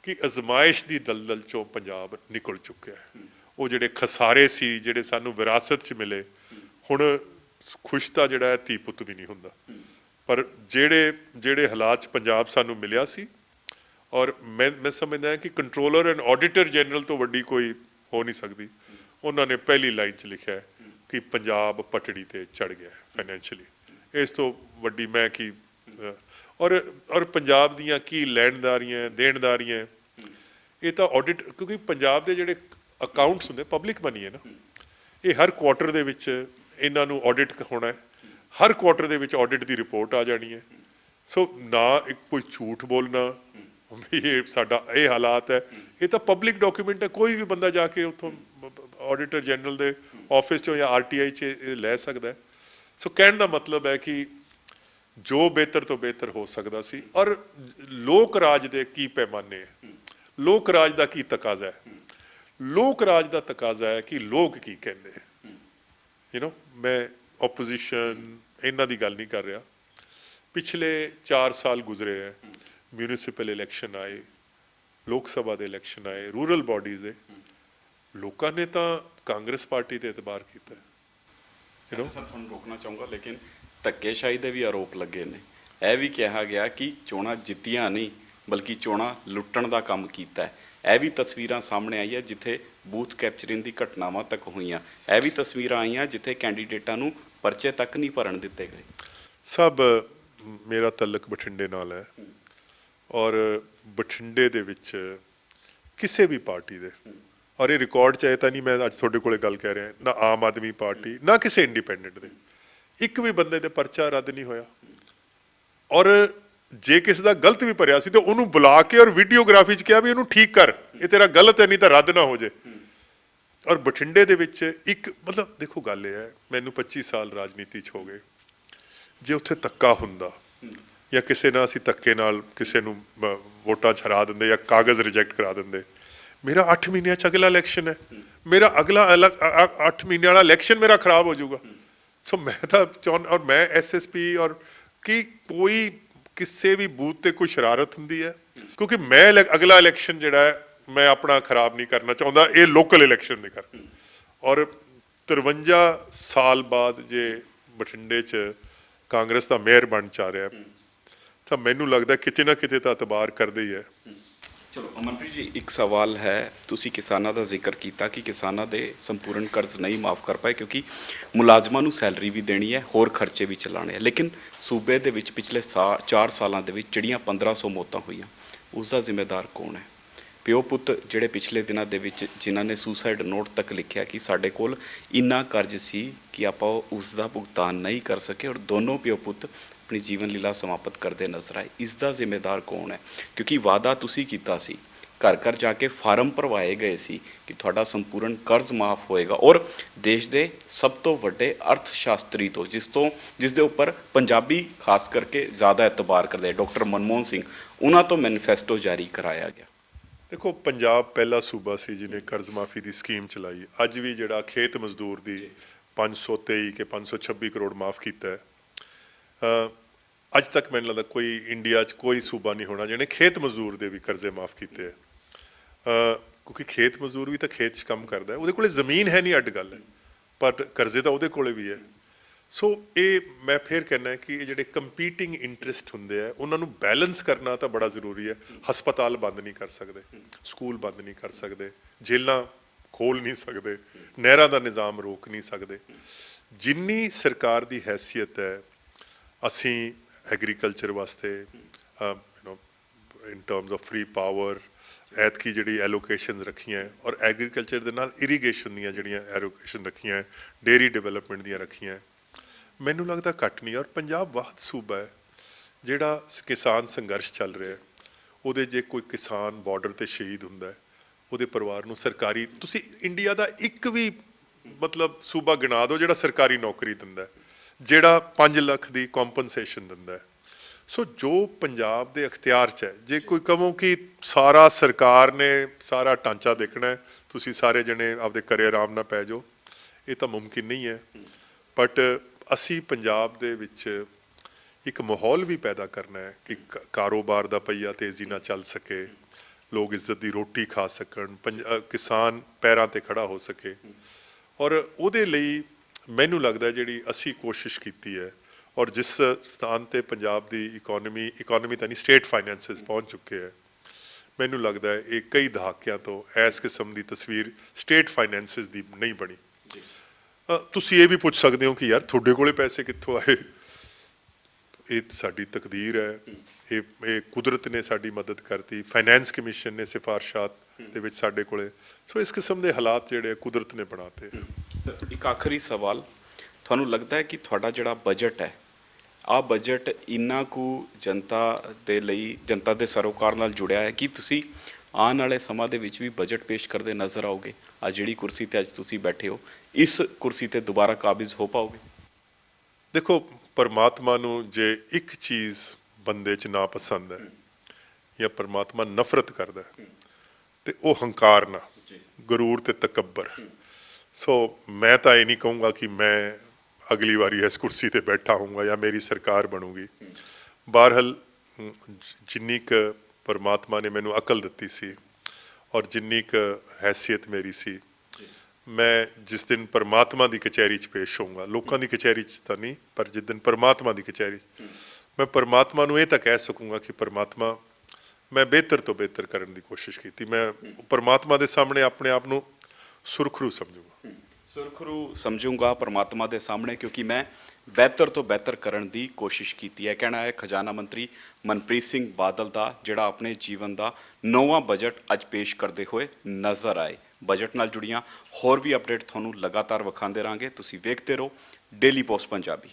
ਕਿ ਅਜ਼ਮਾਇਸ਼ ਦੀ ਦਲਦਲ ਚੋਂ ਪੰਜਾਬ ਨਿਕਲ ਚੁੱਕਿਆ ਹੈ। ਉਹ ਜਿਹੜੇ ਖਸਾਰੇ ਸੀ, ਜਿਹੜੇ ਸਾਨੂੰ ਵਿਰਾਸਤ 'ਚ ਮਿਲੇ, ਹੁਣ ਖੁਸ਼ ਤਾਂ ਜਿਹੜਾ ਹੈ ਧੀ ਪੁੱਤ ਵੀ ਨਹੀਂ ਹੁੰਦਾ। ਪਰ ਜਿਹੜੇ ਹਾਲਾਤ 'ਚ ਪੰਜਾਬ ਸਾਨੂੰ ਮਿਲਿਆ ਸੀ, ਔਰ ਮੈਂ ਸਮਝਦਾ ਕਿ ਕੰਟਰੋਲਰ ਐਂਡ ਆਡੀਟਰ ਜਨਰਲ ਤੋਂ ਵੱਡੀ ਕੋਈ ਹੋ ਨਹੀਂ ਸਕਦੀ। ਉਹਨਾਂ ਨੇ ਪਹਿਲੀ ਲਾਈਨ 'ਚ ਲਿਖਿਆ ਕਿ ਪੰਜਾਬ ਪਟੜੀ ਤੇ ਚੜ ਗਿਆ ਫਾਈਨੈਂਸ਼ੀਅਲੀ। ਇਸ ਤੋਂ ਵੱਡੀ ਮੈਂ ਕੀ ਔਰ ਪੰਜਾਬ ਦੀਆਂ ਕੀ ਲੈਣਦਾਰੀਆਂ ਦੇਣਦਾਰੀਆਂ, ਇਹ ਤਾਂ ਆਡਿਟ, ਕਿਉਂਕਿ ਪੰਜਾਬ ਦੇ ਜਿਹੜੇ ਅਕਾਊਂਟਸ ਹੁੰਦੇ ਪਬਲਿਕ ਮਨੀ ਹੈ ਨਾ, ਇਹ ਹਰ ਕੁਆਟਰ ਦੇ ਵਿੱਚ ਇਹਨਾਂ ਨੂੰ ਆਡਿਟ ਹੋਣਾ ਹੈ। ਹਰ ਕੁਆਟਰ ਦੇ ਵਿੱਚ ਆਡਿਟ ਦੀ ਰਿਪੋਰਟ ਆ ਜਾਣੀ ਹੈ। ਸੋ ਨਾ ਇੱਕ ਕੋਈ ਝੂਠ ਬੋਲਣਾ ਵੀ ਇਹ ਸਾਡਾ ਇਹ ਹਾਲਾਤ ਹੈ, ਇਹ ਤਾਂ ਪਬਲਿਕ ਡਾਕੂਮੈਂਟ ਹੈ। ਕੋਈ ਵੀ ਬੰਦਾ ਜਾ ਕੇ ਉੱਥੋਂ ਆਡੀਟਰ ਜਨਰਲ ਦੇ ਆਫਿਸ 'ਚੋਂ ਜਾਂ RTI 'ਚ ਲੈ ਸਕਦਾ। ਸੋ ਕਹਿਣ ਦਾ ਮਤਲਬ ਹੈ ਕਿ ਜੋ ਬਿਹਤਰ ਤੋਂ ਬਿਹਤਰ ਹੋ ਸਕਦਾ ਸੀ। ਔਰ ਲੋਕ ਰਾਜ ਦੇ ਕੀ ਪੈਮਾਨੇ ਹੈ, ਲੋਕ ਰਾਜ ਦਾ ਕੀ ਤਕਾਜ਼ਾ ਹੈ। ਲੋਕ ਰਾਜ ਦਾ ਤਕਾਜ਼ਾ ਹੈ ਕਿ ਲੋਕ ਕੀ ਕਹਿੰਦੇ ਹੈ। ਮੈਂ ਆਪੋਜੀਸ਼ਨ ਇਹਨਾਂ ਦੀ ਗੱਲ ਨਹੀਂ ਕਰ ਰਿਹਾ। ਪਿਛਲੇ 4 ਸਾਲ ਗੁਜ਼ਰੇ ਹੈ, ਮਿਊਨਿਸਪਲ ਇਲੈਕਸ਼ਨ ਆਏ, ਲੋਕ ਸਭਾ ਦੇ ਇਲੈਕਸ਼ਨ ਆਏ, ਰੂਰਲ ਬਾਡੀਜ਼ ਦੇ, ਲੋਕਾਂ ਨੇ ਤਾਂ ਕਾਂਗਰਸ ਪਾਰਟੀ ਤੇ ਇਤਬਾਰ ਕੀਤਾ। ਸਰ ਤੁਹਾਨੂੰ ਰੋਕਣਾ ਚਾਹੂੰਗਾ, ਲੇਕਿਨ ਧੱਕੇਸ਼ਾਹੀ ਦੇ ਵੀ ਆਰੋਪ ਲੱਗੇ ਨੇ। ਇਹ ਵੀ ਕਿਹਾ ਗਿਆ ਕਿ ਚੋਣਾਂ ਜਿੱਤੀਆਂ ਨਹੀਂ ਬਲਕਿ ਚੋਣਾਂ ਲੁੱਟਣ ਦਾ ਕੰਮ ਕੀਤਾ ਹੈ। ਇਹ ਵੀ ਤਸਵੀਰਾਂ ਸਾਹਮਣੇ ਆਈਆਂ ਜਿੱਥੇ ਬੂਥ ਕੈਪਚਰਿੰਗ ਦੀ ਘਟਨਾਵਾਂ ਤੱਕ ਹੋਈਆਂ। ਇਹ ਵੀ ਤਸਵੀਰਾਂ ਆਈਆਂ ਜਿੱਥੇ ਕੈਂਡੀਡੇਟਾਂ ਨੂੰ ਪਰਚੇ ਤੱਕ ਨਹੀਂ ਭਰਨ ਦਿੱਤੇ ਗਏ। ਸਭ ਮੇਰਾ ਤਲਕ ਬਠਿੰਡੇ ਨਾਲ ਹੈ, ਔਰ ਬਠਿੰਡੇ ਦੇ ਵਿੱਚ ਕਿਸੇ ਵੀ ਪਾਰਟੀ ਦੇ, ਔਰ ਇਹ ਰਿਕਾਰਡ 'ਚ ਆਏ ਤਾਂ ਨਹੀਂ, ਮੈਂ ਅੱਜ ਤੁਹਾਡੇ ਕੋਲੇ ਗੱਲ ਕਹਿ ਰਿਹਾ, ਨਾ ਆਮ ਆਦਮੀ ਪਾਰਟੀ ਨਾ ਕਿਸੇ ਇੰਡੀਪੈਂਡੈਂਟ ਦੇ ਇੱਕ ਵੀ ਬੰਦੇ ਦੇ ਪਰਚਾ ਰੱਦ ਨਹੀਂ ਹੋਇਆ। ਔਰ ਜੇ ਕਿਸੇ ਦਾ ਗਲਤ ਵੀ ਭਰਿਆ ਸੀ ਤੇ ਉਹਨੂੰ ਬੁਲਾ ਕੇ ਔਰ ਵੀਡੀਓਗ੍ਰਾਫੀ 'ਚ ਕਿਹਾ ਵੀ ਇਹਨੂੰ ਠੀਕ ਕਰ, ਇਹ ਤੇਰਾ ਗਲਤ ਹੈ, ਨਹੀਂ ਤਾਂ ਰੱਦ ਨਾ ਹੋ ਜੇ। ਔਰ ਬਠਿੰਡੇ ਦੇ ਵਿੱਚ ਇੱਕ ਮਤਲਬ ਦੇਖੋ ਗੱਲ ਇਹ ਹੈ, ਮੈਨੂੰ 25 ਸਾਲ ਰਾਜਨੀਤੀ 'ਚ ਹੋ ਗਏ। ਜੇ ਉੱਥੇ ਧੱਕਾ ਹੁੰਦਾ ਜਾਂ ਕਿਸੇ ਨਾਲ ਅਸੀਂ ਧੱਕੇ ਨਾਲ ਕਿਸੇ ਨੂੰ ਵੋਟਾਂ 'ਚ ਹਰਾ ਦਿੰਦੇ ਜਾਂ ਕਾਗਜ਼ ਰਿਜੈਕਟ ਕਰਾ ਦਿੰਦੇ, ਮੇਰਾ 8 ਮਹੀਨਿਆਂ 'ਚ ਅਗਲਾ ਇਲੈਕਸ਼ਨ ਹੈ, ਮੇਰਾ ਅਗਲਾ 8 ਮਹੀਨੇ ਵਾਲਾ ਇਲੈਕਸ਼ਨ ਮੇਰਾ ਖਰਾਬ ਹੋ ਜਾਊਗਾ। ਸੋ ਮੈਂ ਤਾਂ ਚਾਹੁੰਦਾ, ਔਰ ਮੈਂ SSP ਔਰ ਕਿ ਕੋਈ ਕਿਸੇ ਵੀ ਬੂਥ ਤੇ ਕੋਈ ਸ਼ਰਾਰਤ ਹੁੰਦੀ ਹੈ, ਕਿਉਂਕਿ ਮੈਂ ਅਗਲਾ ਇਲੈਕਸ਼ਨ ਜਿਹੜਾ ਹੈ ਮੈਂ ਆਪਣਾ ਖਰਾਬ ਨਹੀਂ ਕਰਨਾ ਚਾਹੁੰਦਾ, ਇਹ ਲੋਕਲ ਇਲੈਕਸ਼ਨ ਦੇ ਕਰ। ਔਰ 53 ਸਾਲ ਬਾਅਦ ਜੇ ਬਠਿੰਡੇ 'ਚ ਕਾਂਗਰਸ ਦਾ ਮੇਅਰ ਬਣ ਚਾ ਰਿਹਾ ਤਾਂ ਮੈਨੂੰ ਲੱਗਦਾ ਕਿਤੇ ਨਾ ਕਿਤੇ ਤਾਂ ਇਤਬਾਰ ਕਰਦੇ ਹੀ ਹੈ। ਚਲੋ ਅਮਨਪ੍ਰੀਤ ਜੀ, ਇੱਕ ਸਵਾਲ ਹੈ, ਤੁਸੀਂ ਕਿਸਾਨਾਂ ਦਾ ਜ਼ਿਕਰ ਕੀਤਾ ਕਿ ਕਿਸਾਨਾਂ ਦੇ ਸੰਪੂਰਨ ਕਰਜ਼ ਨਹੀਂ ਮਾਫ ਕਰ ਪਾਏ ਕਿਉਂਕਿ ਮੁਲਾਜ਼ਮਾਂ ਨੂੰ ਸੈਲਰੀ ਵੀ ਦੇਣੀ ਹੈ, ਹੋਰ ਖਰਚੇ ਵੀ ਚਲਾਉਣੇ ਹੈ। ਲੇਕਿਨ ਸੂਬੇ ਦੇ ਵਿੱਚ ਪਿਛਲੇ 4 ਸਾਲਾਂ ਦੇ ਵਿੱਚ ਜਿਹੜੀਆਂ 1500 ਮੌਤਾਂ ਹੋਈਆਂ, ਉਸ ਦਾ ਜ਼ਿੰਮੇਦਾਰ ਕੌਣ ਹੈ? ਪਿਓ ਪੁੱਤ ਜਿਹੜੇ ਪਿਛਲੇ ਦਿਨਾਂ ਦੇ ਵਿੱਚ ਜਿਨ੍ਹਾਂ ਨੇ ਸੁਸਾਈਡ ਨੋਟ ਤੱਕ ਲਿਖਿਆ ਕਿ ਸਾਡੇ ਕੋਲ ਇੰਨਾ ਕਰਜ਼ ਸੀ ਕਿ ਆਪਾਂ ਉਸ ਦਾ ਭੁਗਤਾਨ ਨਹੀਂ ਕਰ ਸਕੇ, ਔਰ ਦੋਨੋਂ ਪਿਓ ਪੁੱਤ ਆਪਣੀ ਜੀਵਨ ਲੀਲਾ ਸਮਾਪਤ ਕਰਦੇ ਨਜ਼ਰ ਆਏ। ਇਸ ਦਾ ਜ਼ਿੰਮੇਦਾਰ ਕੌਣ ਹੈ? ਕਿਉਂਕਿ ਵਾਅਦਾ ਤੁਸੀਂ ਕੀਤਾ ਸੀ, ਘਰ ਘਰ ਜਾ ਕੇ ਫਾਰਮ ਭਰਵਾਏ ਗਏ ਸੀ ਕਿ ਤੁਹਾਡਾ ਸੰਪੂਰਨ ਕਰਜ਼ ਮਾਫ ਹੋਏਗਾ, ਔਰ ਦੇਸ਼ ਦੇ ਸਭ ਤੋਂ ਵੱਡੇ ਅਰਥ ਸ਼ਾਸਤਰੀ ਤੋਂ ਜਿਸ ਦੇ ਉੱਪਰ ਪੰਜਾਬੀ ਖਾਸ ਕਰਕੇ ਜ਼ਿਆਦਾ ਇਤਬਾਰ ਕਰਦੇ ਡਾਕਟਰ ਮਨਮੋਹਨ ਸਿੰਘ, ਉਹਨਾਂ ਤੋਂ ਮੈਨੀਫੈਸਟੋ ਜਾਰੀ ਕਰਾਇਆ ਗਿਆ। ਦੇਖੋ, ਪੰਜਾਬ ਪਹਿਲਾ ਸੂਬਾ ਸੀ ਜਿਹਨੇ ਕਰਜ਼ ਮਾਫੀ ਦੀ ਸਕੀਮ ਚਲਾਈ। ਅੱਜ ਵੀ ਜਿਹੜਾ ਖੇਤ ਮਜ਼ਦੂਰ ਦੀ 523 ਕਿ 526 ਕਰੋੜ ਮਾਫ ਕੀਤਾ ਹੈ। ਅੱਜ ਤੱਕ ਮੈਨੂੰ ਲੱਗਦਾ ਕੋਈ ਇੰਡੀਆ 'ਚ ਕੋਈ ਸੂਬਾ ਨਹੀਂ ਹੋਣਾ ਜਿਹਨੇ ਖੇਤ ਮਜ਼ਦੂਰ ਦੇ ਵੀ ਕਰਜ਼ੇ ਮਾਫ ਕੀਤੇ ਹੈ। ਕਿਉਂਕਿ ਖੇਤ ਮਜ਼ਦੂਰ ਵੀ ਤਾਂ ਖੇਤ 'ਚ ਕੰਮ ਕਰਦਾ ਹੈ, ਉਹਦੇ ਕੋਲੇ ਜ਼ਮੀਨ ਹੈ ਨਹੀਂ, ਅੱਡ ਗੱਲ ਹੈ, ਪਰ ਕਰਜ਼ੇ ਤਾਂ ਉਹਦੇ ਕੋਲੇ ਵੀ ਹੈ। ਸੋ ਇਹ ਮੈਂ ਫਿਰ ਕਹਿਣਾ ਕਿ ਇਹ ਜਿਹੜੇ ਕੰਪੀਟਿੰਗ ਇੰਟਰਸਟ ਹੁੰਦੇ ਆ ਉਹਨਾਂ ਨੂੰ ਬੈਲੈਂਸ ਕਰਨਾ ਤਾਂ ਬੜਾ ਜ਼ਰੂਰੀ ਹੈ। ਹਸਪਤਾਲ ਬੰਦ ਨਹੀਂ ਕਰ ਸਕਦੇ, ਸਕੂਲ ਬੰਦ ਨਹੀਂ ਕਰ ਸਕਦੇ, ਜੇਲ੍ਹਾਂ ਖੋਲ੍ਹ ਨਹੀਂ ਸਕਦੇ, ਨਹਿਰਾਂ ਦਾ ਨਿਜ਼ਾਮ ਰੋਕ ਨਹੀਂ ਸਕਦੇ। ਜਿੰਨੀ ਸਰਕਾਰ ਦੀ ਹੈਸੀਅਤ ਹੈ, ਅਸੀਂ ਐਗਰੀਕਲਚਰ ਵਾਸਤੇ ਇਨ ਟਰਮਸ ਆਫ ਫ੍ਰੀ ਪਾਵਰ ਐਤਕੀ ਜਿਹੜੀ ਐਲੋਕੇਸ਼ਨਸ ਰੱਖੀਆਂ, ਔਰ ਐਗਰੀਕਲਚਰ ਦੇ ਨਾਲ ਇਰੀਗੇਸ਼ਨ ਦੀਆਂ ਜਿਹੜੀਆਂ ਐਲੋਕੇਸ਼ਨ ਰੱਖੀਆਂ, ਡੇਅਰੀ ਡਿਵੈਲਪਮੈਂਟ ਦੀਆਂ ਰੱਖੀਆਂ, ਮੈਨੂੰ ਲੱਗਦਾ ਘੱਟ ਨਹੀਂ। ਔਰ ਪੰਜਾਬ ਵਾਹਦ ਸੂਬਾ ਹੈ ਜਿਹੜਾ ਕਿਸਾਨ ਸੰਘਰਸ਼ ਚੱਲ ਰਿਹਾ, ਉਹਦੇ ਜੇ ਕੋਈ ਕਿਸਾਨ ਬਾਰਡਰ ਤੇ ਸ਼ਹੀਦ ਹੁੰਦਾ ਹੈ, ਉਹਦੇ ਪਰਿਵਾਰ ਨੂੰ ਸਰਕਾਰੀ, ਤੁਸੀਂ ਇੰਡੀਆ ਦਾ ਇੱਕ ਵੀ ਮਤਲਬ ਸੂਬਾ ਗਿਣਾ ਦਿਓ ਜਿਹੜਾ ਸਰਕਾਰੀ ਨੌਕਰੀ ਦਿੰਦਾ, ਜਿਹੜਾ 5 ਲੱਖ ਦੀ ਕੰਪਨਸੇਸ਼ਨ ਦਿੰਦਾ ਹੈ। ਸੋ ਜੋ ਪੰਜਾਬ ਦੇ ਅਖਤਿਆਰ 'ਚ ਹੈ, ਜੇ ਕੋਈ ਕਹੋ ਕਿ ਸਾਰਾ ਸਰਕਾਰ ਨੇ ਸਾਰਾ ਢਾਂਚਾ ਦੇਖਣਾ, ਤੁਸੀਂ ਸਾਰੇ ਜਣੇ ਆਪਦੇ ਘਰੇ ਆਰਾਮ ਨਾਲ ਪੈ ਜਾਓ, ਇਹ ਤਾਂ ਮੁਮਕਿਨ ਨਹੀਂ ਹੈ। ਬਟ ਅਸੀਂ ਪੰਜਾਬ ਦੇ ਵਿੱਚ ਇੱਕ ਮਾਹੌਲ ਵੀ ਪੈਦਾ ਕਰਨਾ ਹੈ ਕਿ ਕਾਰੋਬਾਰ ਦਾ ਪਹੀਆ ਤੇਜ਼ੀ ਨਾਲ ਚੱਲ ਸਕੇ, ਲੋਕ ਇੱਜ਼ਤ ਦੀ ਰੋਟੀ ਖਾ ਸਕਣ, ਕਿਸਾਨ ਪੈਰਾਂ ਤੇ ਖੜਾ ਹੋ ਸਕੇ। ਔਰ ਉਹਦੇ ਲਈ ਮੈਨੂੰ ਲੱਗਦਾ ਜਿਹੜੀ ਅਸੀਂ ਕੋਸ਼ਿਸ਼ ਕੀਤੀ ਹੈ, ਔਰ ਜਿਸ ਸਥਾਨ ਤੇ ਪੰਜਾਬ ਦੀ ਇਕੋਨਮੀ ਤਾਂ ਨਹੀਂ, ਸਟੇਟ ਫਾਈਨੈਂਸਿਸ ਪਹੁੰਚ ਚੁੱਕੇ ਹੈ, ਮੈਨੂੰ ਲੱਗਦਾ ਹੈ ਇਹ ਕਈ ਦਹਾਕਿਆਂ ਤੋਂ ਇਸ ਕਿਸਮ ਦੀ ਤਸਵੀਰ ਸਟੇਟ ਫਾਈਨੈਂਸਿਸ ਦੀ ਨਹੀਂ ਬਣੀ। ਤੁਸੀਂ ਇਹ ਵੀ ਪੁੱਛ ਸਕਦੇ ਹੋ ਕਿ ਯਾਰ ਤੁਹਾਡੇ ਕੋਲੇ ਪੈਸੇ ਕਿੱਥੋਂ ਆਏ? ਇਹ ਸਾਡੀ ਤਕਦੀਰ ਹੈ, ਇਹ ਕੁਦਰਤ ਨੇ ਸਾਡੀ ਮਦਦ ਕਰਤੀ, ਫਾਈਨੈਂਸ ਕਮਿਸ਼ਨ ਨੇ ਸਿਫਾਰਸ਼ਾਤ ਦੇ ਵਿੱਚ ਸਾਡੇ ਕੋਲੇ। ਸੋ ਇਸ ਕਿਸਮ ਦੇ ਹਾਲਾਤ ਜਿਹੜੇ ਕੁਦਰਤ ਨੇ ਬਣਾਤੇ। ਸਰ, ਇੱਕ ਆਖਰੀ ਸਵਾਲ, ਤੁਹਾਨੂੰ ਲੱਗਦਾ ਹੈ ਕਿ ਤੁਹਾਡਾ ਜਿਹੜਾ ਬਜਟ ਹੈ, ਆਹ ਬਜਟ ਇੰਨਾ ਕੁ ਜਨਤਾ ਦੇ ਲਈ, ਜਨਤਾ ਦੇ ਸਰੋਕਾਰ ਨਾਲ ਜੁੜਿਆ ਹੈ ਕਿ ਤੁਸੀਂ ਆਉਣ ਵਾਲੇ ਸਮਾਂ ਦੇ ਵਿੱਚ ਵੀ ਬਜਟ ਪੇਸ਼ ਕਰਦੇ ਨਜ਼ਰ ਆਓਗੇ? ਆ ਜਿਹੜੀ ਕੁਰਸੀ ਤੇ ਅੱਜ ਤੁਸੀਂ ਬੈਠੇ ਹੋ, ਇਸ ਕੁਰਸੀ ਤੇ ਦੁਬਾਰਾ ਕਾਬਿਜ਼ ਹੋ ਪਾਓਗੇ? ਦੇਖੋ, ਪਰਮਾਤਮਾ ਨੂੰ ਜੇ ਇੱਕ ਚੀਜ਼ ਬੰਦੇ 'ਚ ਨਾ ਪਸੰਦ ਹੈ ਜਾਂ ਪਰਮਾਤਮਾ ਨਫ਼ਰਤ ਕਰਦਾ ਤੇ ਉਹ ਹੰਕਾਰ ਨਾ, ਗਰੂਰ ਤੇ ਤਕੱਬਰ। ਸੋ ਮੈਂ ਤਾਂ ਇਹ ਨਹੀਂ ਕਹੂੰਗਾ ਕਿ ਮੈਂ ਅਗਲੀ ਵਾਰੀ ਇਸ ਕੁਰਸੀ ਤੇ ਬੈਠਾ ਹੋਊਂਗਾ ਜਾਂ ਮੇਰੀ ਸਰਕਾਰ ਬਣੂਗੀ। ਬਹਰਹਾਲ ਜਿੰਨੀ ਕੁ ਪਰਮਾਤਮਾ ਨੇ ਮੈਨੂੰ ਅਕਲ ਦਿੱਤੀ ਸੀ ਔਰ ਜਿੰਨੀ ਕੁ ਹੈਸੀਅਤ ਮੇਰੀ ਸੀ, ਮੈਂ ਜਿਸ ਦਿਨ ਪਰਮਾਤਮਾ ਦੀ ਕਚਹਿਰੀ 'ਚ ਪੇਸ਼ ਹੋਊਂਗਾ, ਲੋਕਾਂ ਦੀ ਕਚਹਿਰੀ 'ਚ ਤਾਂ ਨਹੀਂ, ਪਰ ਜਿਸ ਦਿਨ ਪਰਮਾਤਮਾ ਦੀ ਕਚਹਿਰੀ 'ਚ, ਮੈਂ ਪਰਮਾਤਮਾ ਨੂੰ ਇਹ ਤਾਂ ਕਹਿ ਸਕੂੰਗਾ ਕਿ ਪਰਮਾਤਮਾ, ਮੈਂ ਬਿਹਤਰ ਤੋਂ ਬਿਹਤਰ ਕਰਨ ਦੀ ਕੋਸ਼ਿਸ਼ ਕੀਤੀ। ਮੈਂ ਪਰਮਾਤਮਾ ਦੇ ਸਾਹਮਣੇ ਆਪਣੇ ਆਪ ਨੂੰ ਸੁਰਖਰੂ ਸਮਝੂੰਗਾ ਪਰਮਾਤਮਾ ਦੇ ਸਾਹਮਣੇ, ਕਿਉਂਕਿ ਮੈਂ ਬਿਹਤਰ ਤੋਂ ਬਿਹਤਰ ਕਰਨ ਦੀ ਕੋਸ਼ਿਸ਼ ਕੀਤੀ ਹੈ। ਕਹਿਣਾ ਹੈ ਖਜ਼ਾਨਾ ਮੰਤਰੀ ਮਨਪ੍ਰੀਤ ਸਿੰਘ ਬਾਦਲ ਦਾ, ਜਿਹੜਾ ਆਪਣੇ ਜੀਵਨ ਦਾ 9ਵਾਂ ਬਜਟ ਅੱਜ ਪੇਸ਼ ਕਰਦੇ ਹੋਏ ਨਜ਼ਰ ਆਏ। ਬਜਟ ਨਾਲ ਜੁੜੀਆਂ ਹੋਰ ਵੀ ਅਪਡੇਟ ਤੁਹਾਨੂੰ ਲਗਾਤਾਰ ਵਿਖਾਉਂਦੇ ਰਹਾਂਗੇ। ਤੁਸੀਂ ਵੇਖਦੇ ਰਹੋ ਡੇਲੀ ਪੋਸਟ ਪੰਜਾਬੀ।